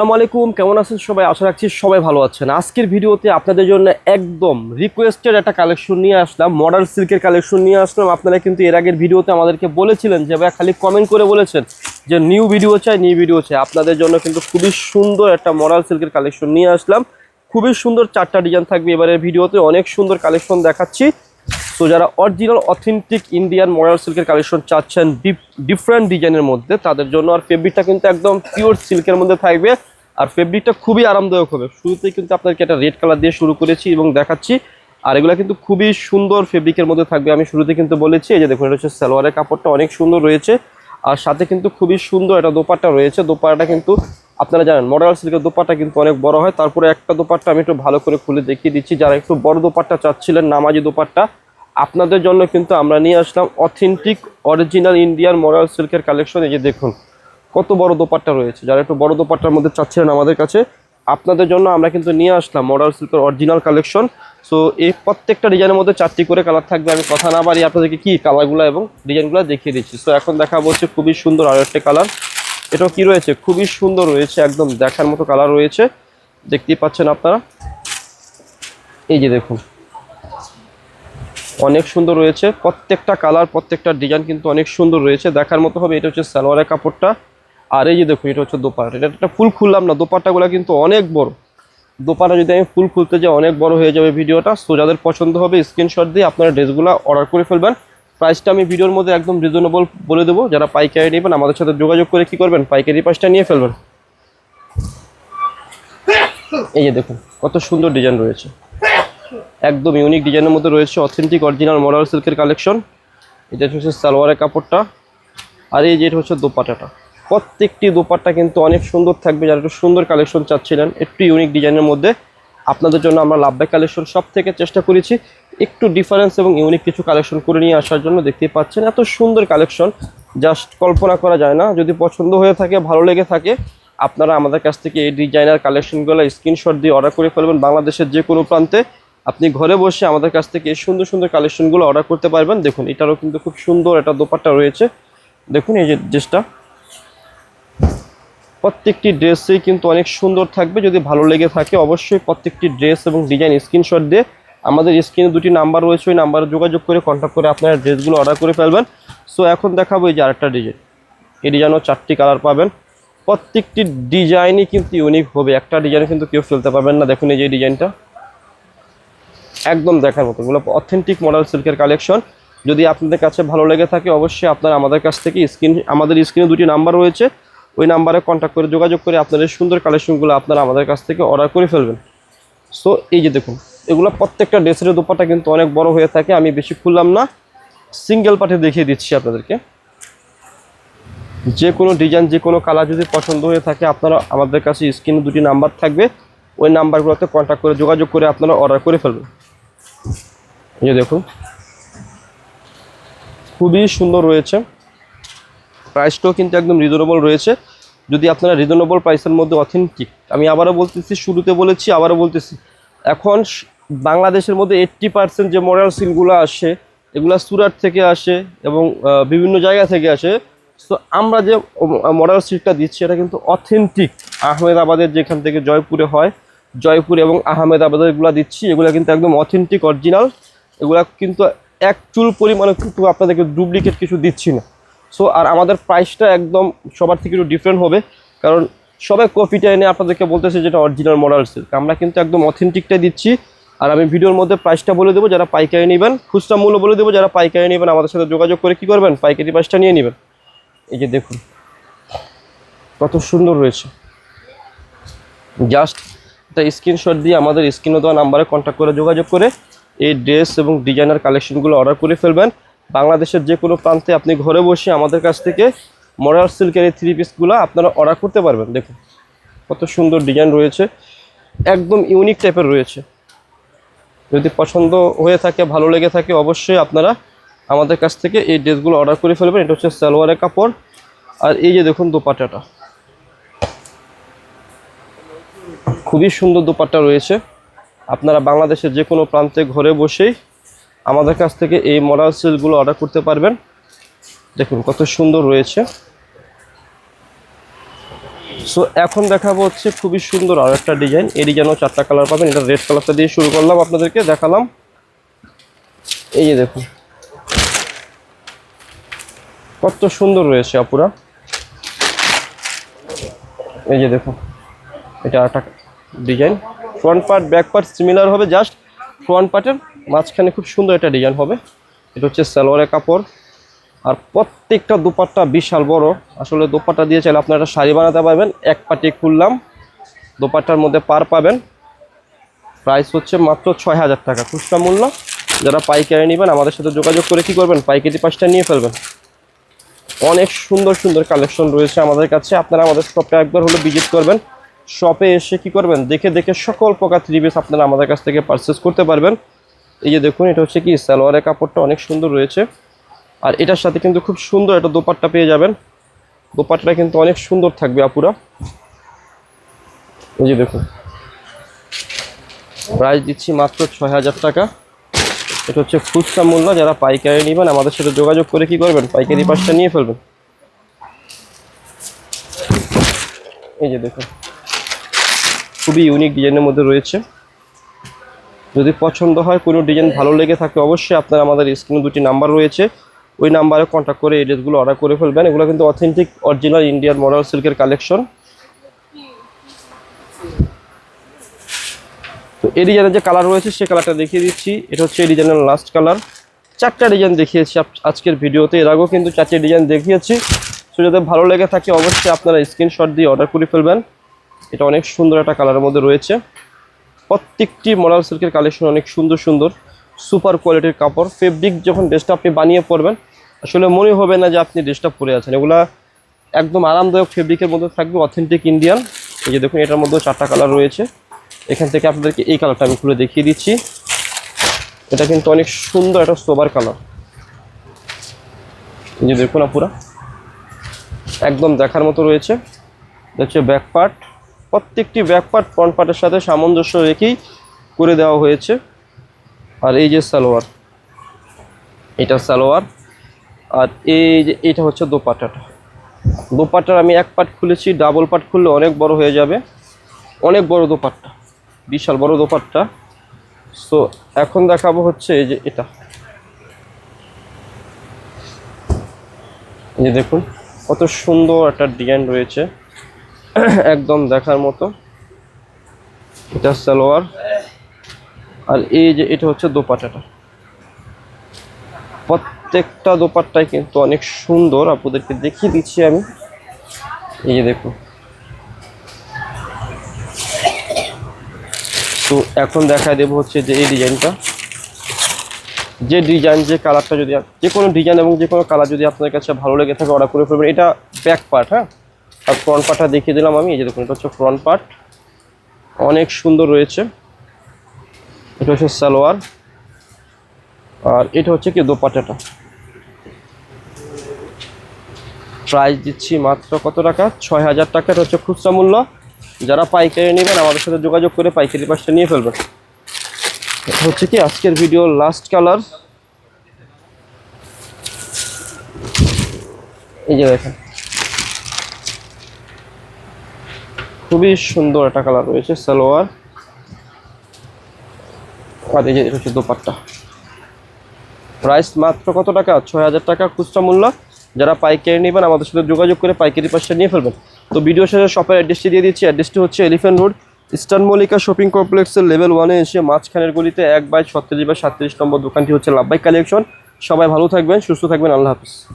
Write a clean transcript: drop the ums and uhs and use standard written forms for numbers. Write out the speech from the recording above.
আসসালামু আলাইকুম, কেমন আছেন সবাই? আশা রাখছি সবাই ভালো আছেন। আজকের ভিডিওতে আপনাদের জন্য একদম রিকোয়েস্টেড একটা কালেকশন নিয়ে আসলাম, মডার্ন সিল্কের কালেকশন নিয়ে আসলাম। আপনারা কিন্তু এর আগের ভিডিওতে আমাদেরকে বলেছিলেন যে ভাই খালি কমেন্ট করে বলেছেন যে নিউ ভিডিও চাই। আপনাদের জন্য কিন্তু খুবই সুন্দর একটা মডার্ন সিল্কের কালেকশন নিয়ে আসলাম। খুবই সুন্দর 4টা ডিজাইন থাকবে এবারের ভিডিওতে, অনেক সুন্দর কালেকশন দেখাচ্ছি। তো যারা অরিজিনাল অথেন্টিক ইন্ডিয়ান মডার্ন সিল্কের কালেকশন চাচ্ছেন ডিফারেন্ট ডিজাইনের মধ্যে, তাদের জন্য। আর ফেব্রিকটা কিন্তু একদম পিওর সিল্কের মধ্যে থাকবে, আর ফেব্রিকটা খুবই আরামদায়ক হবে। শুরুতেই কিন্তু আপনাদেরকে একটা রেড কালার দিয়ে শুরু করেছি এবং দেখাচ্ছি। আর এগুলো কিন্তু খুবই সুন্দর ফেব্রিকের মধ্যে থাকবে। আমি শুরুতে কিন্তু বলেছি, এই যে দেখুন, এটা হচ্ছে সালোয়ারের কাপড়টা অনেক সুন্দর রয়েছে, আর সাথে কিন্তু খুবই সুন্দর একটা দোপাট্টা রয়েছে। দোপাট্টাটা কিন্তু আপনারা জানেন মডার্ন সিল্কের দোপাট্টা কিন্তু অনেক বড় হয়। তারপরে একটা দোপাট্টা আমি একটু ভালো করে খুলে দেখিয়ে দিচ্ছি। যারা একটু বড় দোপাট্টা চাচ্ছিলেন, নামাজি দোপাট্টা, আপনাদের জন্য কিন্তু আমরা নিয়ে আসলাম অথেন্টিক অরিজিনাল ইন্ডিয়ান মডার্ন সিল্কের কালেকশন। এই যে দেখুন কত বড় দোপাট্টা রয়েছে। যারা একটু বড় দোপাট্টার মধ্যে চাচ্ছিলেন আমাদের কাছে, আপনাদের জন্য আমরা কিন্তু নিয়ে আসলাম মডার্ন সিল্কের অরিজিনাল কালেকশন। সো এই প্রত্যেকটা ডিজাইনের মধ্যে 4টি করে কালার থাকবে। আমি কথা না বাড়িয়ে আপনাদেরকে কি কালারগুলো এবং ডিজাইনগুলো দেখিয়ে দিচ্ছি। সো এখন দেখা বলছে খুবই সুন্দর আরও একটা কালার। এটাও কি রয়েছে, খুবই সুন্দর রয়েছে, একদম দেখার মতো কালার রয়েছে, দেখতেই পাচ্ছেন আপনারা। এই যে দেখুন অনেক সুন্দর রয়েছে, প্রত্যেকটা কালার প্রত্যেকটা ডিজাইন কিন্তু অনেক সুন্দর রয়েছে, দেখার মতো হবে। এটা হচ্ছে সালোয়ারের কাপড়টা, আর এই যে দেখুন এটা হচ্ছে দোপাট্টা। এটা একটা ফুল খুললাম না, দোপাট্টাগুলো কিন্তু অনেক বড়। দোপাট্টা যদি আমি ফুল খুলতে যাই অনেক বড় হয়ে যাবে ভিডিওটা। সো যাদের পছন্দ হবে স্ক্রিনশট দিয়ে আপনারা ড্রেসগুলো অর্ডার করে ফেলবেন। প্রাইসটা আমি ভিডিওর মধ্যে একদম রিজনেবল বলে দেবো। যারা পাইকারি নেবেন আমাদের সাথে যোগাযোগ করে কি করবেন, পাইকারি প্রাইসটা নিয়ে ফেলবেন। এই যে দেখুন কত সুন্দর ডিজাইন রয়েছে, একদম ইউনিক ডিজাইনের মধ্যে রয়েছে, অথেন্টিক অরিজিনাল মডার্ন সিল্কের কালেকশন। এটা হচ্ছে সালোয়ারের কাপড়টা, আর এই যে এটা হচ্ছে দোপাট্টাটা। প্রত্যেকটি দোপাট্টা কিন্তু অনেক সুন্দর থাকবে। যারা একটু সুন্দর কালেকশন চাচ্ছিলেন একটু ইউনিক ডিজাইনের মধ্যে, আপনাদের জন্য আমরা লাভবাই কালেকশন সব থেকে চেষ্টা করেছি একটু ডিফারেন্স এবং ইউনিক কিছু কালেকশন করে নিয়ে আসার জন্য। দেখতেই পাচ্ছেন এত সুন্দর কালেকশন, জাস্ট কল্পনা করা যায় না। যদি পছন্দ হয়ে থাকে, ভালো লেগে থাকে, আপনারা আমাদের কাছ থেকে এই ডিজাইনার কালেকশনগুলো স্ক্রিনশট দিয়ে অর্ডার করে ফেলবেন। বাংলাদেশের যে কোনো প্রান্তে আপনি ঘরে বসে আমাদের কাছ থেকে এই সুন্দর সুন্দর কালেকশনগুলো অর্ডার করতে পারবেন। দেখুন এটারও কিন্তু খুব সুন্দর একটা দোপাট্টা রয়েছে। দেখুন এই যে ড্রেসটা, প্রত্যেকটি ড্রেসই কিন্তু অনেক সুন্দর থাকবে। যদি ভালো লেগে থাকে অবশ্যই প্রত্যেকটি ড্রেস এবং ডিজাইন স্ক্রিনশট দিয়ে আমাদের স্ক্রিনে 2টি নাম্বার রয়েছে, ওই নাম্বারে যোগাযোগ করে কন্ট্যাক্ট করে আপনারা ড্রেসগুলো অর্ডার করে ফেলবেন। সো এখন দেখাবো এই যে আরেকটা ডিজাইন। এই ডিজাইনও 4টি কালার পাবেন, প্রত্যেকটি ডিজাইনই কিন্তু ইউনিক হবে, একটা ডিজাইন কিন্তু কেউ ফেলতে পারবেন না। দেখুন এই যে ডিজাইনটা একদম দেখার মতো, এগুলো অথেন্টিক মডেল সিল্কের কালেকশন। যদি আপনাদের কাছে ভালো লেগে থাকে অবশ্যই আপনারা আমাদের কাছ থেকে আমাদের স্ক্রিনে 2টি নাম্বার রয়েছে, ওই নাম্বারে কন্ট্যাক্ট করে যোগাযোগ করে আপনাদের সুন্দর কালেকশনগুলো আপনারা আমাদের কাছ থেকে অর্ডার করে ফেলবেন। সো এই যে দেখুন এগুলো প্রত্যেকটা ড্রেসের দোপাট্টা কিন্তু অনেক বড় হয়ে থাকে। আমি বেশি খুললাম না, সিঙ্গেল পার্টে দেখিয়ে দিচ্ছি আপনাদেরকে। যে কোনো ডিজাইন যে কোনো কালার যদি পছন্দ হয়ে থাকে, আপনারা আমাদের কাছে স্ক্রিনে 2টি নাম্বার থাকবে, ওই নাম্বারগুলোতে কন্ট্যাক্ট করে যোগাযোগ করে আপনারা অর্ডার করে ফেলবেন। এই যে দেখুন খুবই সুন্দর রয়েছে, প্রাইসটাও কিন্তু একদম রিজনেবল রয়েছে। যদি আপনারা রিজনেবল প্রাইসের মধ্যে অথেন্টিক, আমি আবারও বলতেছি, শুরুতে বলেছি আবারও বলতেছি, এখন বাংলাদেশের মধ্যে 80% যে মডেল সিলগুলো আসে এগুলো সুরাট থেকে আসে এবং বিভিন্ন জায়গা থেকে আসে। সো আমরা যে মডেল সিলটা দিচ্ছি এটা কিন্তু অথেন্টিক আহমেদাবাদের, যেখান থেকে জয়পুরে হয়, জয়পুর এবং আহমেদাবাদের এগুলো দিচ্ছি, এগুলো কিন্তু একদম অথেন্টিক অরিজিনাল। এগুলা কিন্তু এক চুল পরিমাণে কিন্তু আপনাদেরকে ডুপ্লিকেট কিছু দিচ্ছি না। সো আর আমাদের প্রাইসটা একদম সবার থেকে একটু ডিফারেন্ট হবে, কারণ সবাই কপিটা এনে আপনাদেরকে বলতেছে যেটা অরিজিনাল মডেল সিল্ক, আমরা কিন্তু একদম অথেন্টিকটাই দিচ্ছি। আর আমি ভিডিওর মধ্যে প্রাইসটা বলে দেবো, যারা পাইকারি নেবেন খুচরা মূল্য বলে দেবো, যারা পাইকারি নেবেন আমাদের সাথে যোগাযোগ করে কী করবেন, পাইকারি প্রাইসটা নিয়ে নেবেন। এই যে দেখুন কত সুন্দর রয়েছে, জাস্ট একটা স্ক্রিনশট দিয়ে আমাদের স্ক্রিনে দেওয়া নাম্বারে কন্ট্যাক্ট করে যোগাযোগ করে এই ড্রেস এবং ডিজাইনার কালেকশনগুলো অর্ডার করে ফেলবেন। বাংলাদেশের যে কোনো প্রান্তে আপনি ঘরে বসে আমাদের কাছ থেকে মডার্ন সিল্কের এই 3 পিসগুলো আপনারা অর্ডার করতে পারবেন। দেখুন কত সুন্দর ডিজাইন রয়েছে, একদম ইউনিক টাইপের রয়েছে। যদি পছন্দ হয়ে থাকে, ভালো লেগে থাকে, অবশ্যই আপনারা আমাদের কাছ থেকে এই ড্রেসগুলো অর্ডার করে ফেলবেন। এটা হচ্ছে সালোয়ারের কাপড়, আর এই যে দেখুন দোপাট্টাটা, খুবই সুন্দর দোপাট্টা রয়েছে। আপনারা বাংলাদেশের যে কোনো প্রান্তে ঘরে বসেই আমাদের কাছ থেকে এই মডার্ন সিল্কগুলো অর্ডার করতে পারবেন। দেখুন কত সুন্দর রয়েছে। সো এখন দেখাবো হচ্ছে খুবই সুন্দর আর একটা ডিজাইন। এই ডিজাইনও 4টা কালার পাবেন। এটা রেড কালারটা দিয়ে শুরু করলাম, আপনাদেরকে দেখালাম। এই যে দেখুন কত সুন্দর রয়েছে আপুরা। এই যে দেখুন এটা একটা design. Front part back part similar হবে, জাস্ট ফ্রন্ট পার্টের মাঝখানে খুব সুন্দর একটা ডিজাইন হবে। এটা হচ্ছে সালোয়ারের কাপড়। আর প্রত্যেকটা দোপাট্টা বিশাল বড়। আসলে দোপাট্টা দিয়ে চাইলে আপনারা শাড়ি বানাতে পারবেন। এক পাটি খুললাম, দোপাট্টার মধ্যে পার পাবেন। প্রাইস হচ্ছে মাত্র 6000 টাকা খুচরা মূল্য। যারা পাইকারি নেবেন আমাদের সাথে যোগাযোগ করে কি করবেন, পাইকারি পাঁচটা নিয়ে ফেলবেন। অনেক সুন্দর সুন্দর কালেকশন রয়েছে আমাদের কাছে। আপনারা আমাদের শপে একবার হলে ভিজিট করবেন। শপে এসে কি করবেন, দেখে দেখে সকল প্রকার থ্রি পিস আপনারা আমাদের কাছ থেকে পারচেস করতে পারবেন। এই যে দেখুন এটা হচ্ছে কি সালোয়ারের কাপড়টা অনেক সুন্দর রয়েছে। আর এটার সাথে কিন্তু খুব সুন্দর একটা দোপাট্টা পেয়ে যাবেন। দোপাট্টাটা কিন্তু অনেক সুন্দর থাকবে আপুরা। এই যে দেখুন প্রাইস দিচ্ছি মাত্র 6000 টাকা। এটা হচ্ছে খুচরা মূল্য। যারা পাইকারি নেবেন আমাদের সাথে যোগাযোগ করে কি করবেন, পাইকারি পাঁচটা নিয়ে ফেলবেন। এই যে দেখুন খুবই ইউনিক ডিজাইনের মধ্যে রয়েছে। যদি পছন্দ হয় কোনো ডিজাইন ভালো লেগে থাকে অবশ্যই আপনারা আমাদের স্ক্রিনে 2টি নাম্বার রয়েছে, ওই নাম্বারে কন্ট্যাক্ট করে এই ড্রেসগুলো অর্ডার করে ফেলবেন। এগুলো কিন্তু অথেন্টিক অরিজিনাল ইন্ডিয়ান মডার্ন সিল্কের কালেকশন। তো এই ডিজাইনের যে কালার রয়েছে সেই কালারটা দেখিয়ে দিচ্ছি। এটা হচ্ছে এই ডিজাইনের লাস্ট কালার। 4টা ডিজাইন দেখিয়েছি আজকের ভিডিওতে, এর আগেও কিন্তু 4টি ডিজাইন দেখিয়েছি। সো যদি ভালো লেগে থাকে অবশ্যই আপনারা স্ক্রিনশট দিয়ে অর্ডার করে ফেলবেন। এটা অনেক সুন্দর একটা কালারের মধ্যে রয়েছে। প্রত্যেকটি মডার্ন সিল্কের কালেকশন অনেক সুন্দর সুন্দর, সুপার কোয়ালিটির কাপড়। ফেব্রিক যখন ড্রেসটা আপনি বানিয়ে পরবেন আসলে মনে হবে না যে আপনি ড্রেসটা পরে আছেন। এগুলা একদম আরামদায়ক ফেব্রিকের মধ্যে থাকবে, অথেন্টিক ইন্ডিয়ান। এই যে দেখুন এটার মধ্যেও 4টা কালার রয়েছে। এখান থেকে আপনাদেরকে এই কালারটা আমি খুলে দেখিয়ে দিচ্ছি। এটা কিন্তু অনেক সুন্দর একটা সোবার কালার। এই যে দেখুন আপুরা একদম দেখার মতো রয়েছে। এটা হচ্ছে ব্যাক পার্ট। প্রত্যেকটি ব্যাক পার্ট ফ্রন্ট পার্টের সাথে সামঞ্জস্য রেখেই করে দেওয়া হয়েছে। আর এই যে সালোয়ার, এটা সালোয়ার। আর এই যে এটা হচ্ছে দোপাট্টাটা। দোপাট্টার আমি এক পার্ট খুলেছি, ডাবল পার্ট খুললে অনেক বড় হয়ে যাবে। অনেক বড় দোপাট্টা, বিশাল বড় দোপাট্টা। সো এখন দেখাবো হচ্ছে এই যে এটা। এই যে দেখুন কত সুন্দর একটা ডিজাইন রয়েছে, একদম দেখার মতো। এটা সালোয়ার। আর এই যে এটা হচ্ছে দোপাট্টাটা। প্রত্যেকটা দোপাট্টাই কিন্তু অনেক সুন্দর, আপনাদেরকে দেখিয়ে দিচ্ছি আমি। এই যে দেখুন। তো এখন দেখা দেবো হচ্ছে যে এই ডিজাইনটা। যে ডিজাইন যে কালারটা যদি যে কোনো ডিজাইন এবং যে কোনো কালার যদি আপনার কাছে ভালো লেগে থাকে অর্ডার করে ফেলবেন। এটা ব্যাক পার্ট, হ্যাঁ। আর ফ্রন্ট পার্টটা দেখিয়ে দিলাম আমি। এই যে দেখুন এটা হচ্ছে ফ্রন্ট পার্ট, অনেক সুন্দর রয়েছে। এটা হচ্ছে সালোয়ার। আর এটা হচ্ছে কি দোপাট্টাটা। প্রাইস দিচ্ছি মাত্র কত টাকা, 6000 টাকা। এটা হচ্ছে খুচরা মূল্য। যারা পাইকারি নেবেন আমাদের সাথে যোগাযোগ করে পাইকারি পাঁচটা নিয়ে ফেলবেন। এটা হচ্ছে কি আজকের ভিডিওর লাস্ট কালার। এই যে দেখেন খুবই সুন্দর একটা কালার রয়েছে সালোয়ার। আর এই যে এটা হচ্ছে দোপাট্টা। প্রাইস মাত্র কত টাকা, 6000 টাকা খুচরা মূল্য। যারা পাইকারি নেবেন আমাদের সাথে যোগাযোগ করে পাইকারি পাঁচটা নিয়ে ফেলবেন। তো ভিডিও শেষে শপের অ্যাড্রেসটি দিয়ে দিচ্ছি। অ্যাড্রেসটি হচ্ছে elephant road, eastern Mallika shopping কমপ্লেক্সের লেভেল 1-এ এসে মাঝখানের গলিতে 1/37/37 নম্বর দোকানটি হচ্ছে লাভবাই কালেকশন। সবাই ভালো থাকবেন, সুস্থ থাকবেন, আল্লাহ হাফিজ।